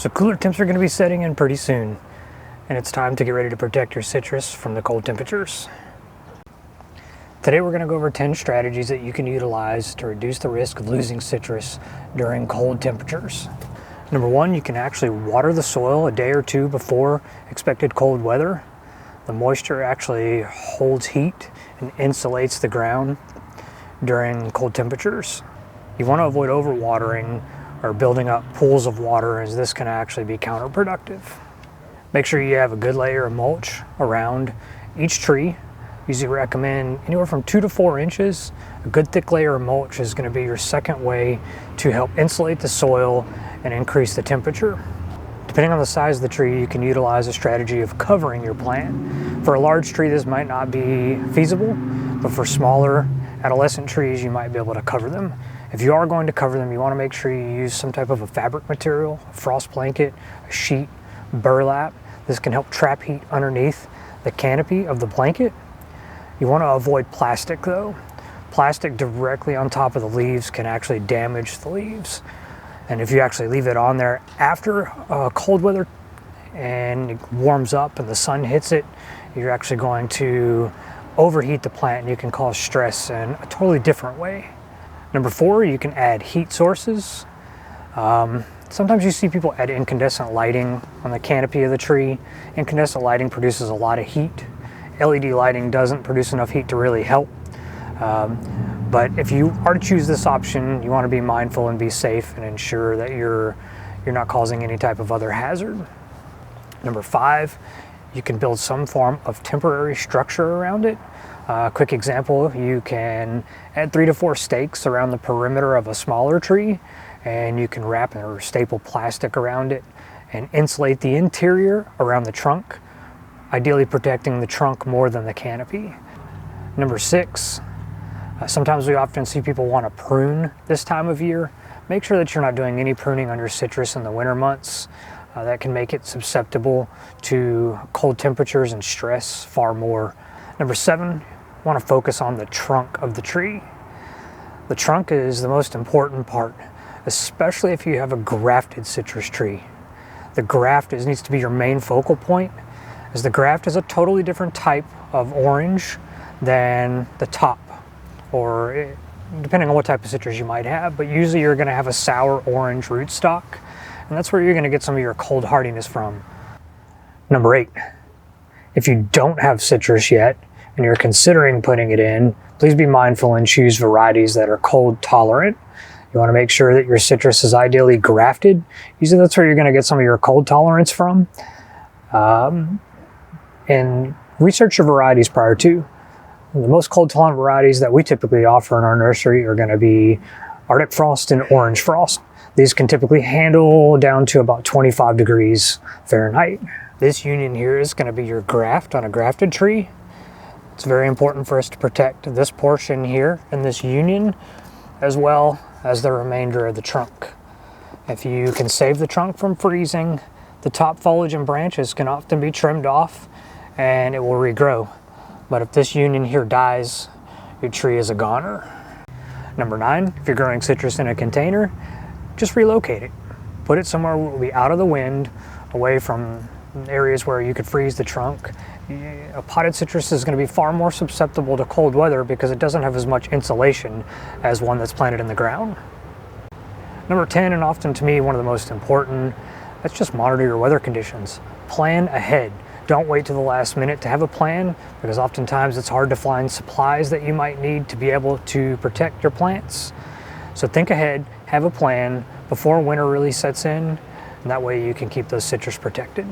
So cooler temps are going to be setting in pretty soon, and it's time to get ready to protect your citrus from the cold temperatures. Today we're going to go over 10 strategies that you can utilize to reduce the risk of losing citrus during cold temperatures. Number one, you can actually water the soil a day or two before expected cold weather. The moisture actually holds heat and insulates the ground during cold temperatures. You want to avoid overwatering or building up pools of water, as this can actually be counterproductive. Make sure you have a good layer of mulch around each tree. Usually recommend anywhere from 2 to 4 inches. A good thick layer of mulch is going to be your second way to help insulate the soil and increase the temperature. Depending on the size of the tree, you can utilize a strategy of covering your plant. For a large tree, this might not be feasible, but for smaller adolescent trees, you might be able to cover them. If you are going to cover them, you want to make sure you use some type of a fabric material, a frost blanket, a sheet, burlap. This can help trap heat underneath the canopy of the blanket. You want to avoid plastic though. Plastic directly on top of the leaves can actually damage the leaves. And if you actually leave it on there after cold weather and it warms up and the sun hits it, you're actually going to overheat the plant and you can cause stress in a totally different way. Number 4, you can add heat sources. Sometimes you see people add incandescent lighting on the canopy of the tree. Incandescent lighting produces a lot of heat. LED lighting doesn't produce enough heat to really help. But if you are to choose this option, you want to be mindful and be safe and ensure that you're not causing any type of other hazard. Number 5, you can build some form of temporary structure around it. Quick example, you can add 3 to 4 stakes around the perimeter of a smaller tree, and you can wrap or staple plastic around it and insulate the interior around the trunk, ideally protecting the trunk more than the canopy. Number 6, sometimes we often see people want to prune this time of year. Make sure that you're not doing any pruning on your citrus in the winter months. That can make it susceptible to cold temperatures and stress far more. Number 7, want to focus on the trunk of the tree. The trunk is the most important part, especially if you have a grafted citrus tree. The graft needs to be your main focal point, as the graft is a totally different type of orange than the top, or depending on what type of citrus you might have, but usually you're going to have a sour orange rootstock, and that's where you're going to get some of your cold hardiness from. Number 8, if you don't have citrus yet and you're considering putting it in, please be mindful and choose varieties that are cold tolerant. You want to make sure that your citrus is ideally grafted. Usually that's where you're going to get some of your cold tolerance from. And research your varieties prior to. The most cold tolerant varieties that we typically offer in our nursery are going to be Arctic Frost and Orange Frost. These can typically handle down to about 25 degrees Fahrenheit. This union here is going to be your graft on a grafted tree. It's very important for us to protect this portion here in this union, as well as the remainder of the trunk. If you can save the trunk from freezing, the top foliage and branches can often be trimmed off and it will regrow. But if this union here dies, your tree is a goner. Number 9, if you're growing citrus in a container, just relocate it. Put it somewhere where it will be out of the wind, away from areas where you could freeze the trunk. A potted citrus is going to be far more susceptible to cold weather because it doesn't have as much insulation as one that's planted in the ground. Number 10, and often to me one of the most important, let's just monitor your weather conditions. Plan ahead. Don't wait to the last minute to have a plan, because oftentimes it's hard to find supplies that you might need to be able to protect your plants. So think ahead, have a plan before winter really sets in, and that way you can keep those citrus protected.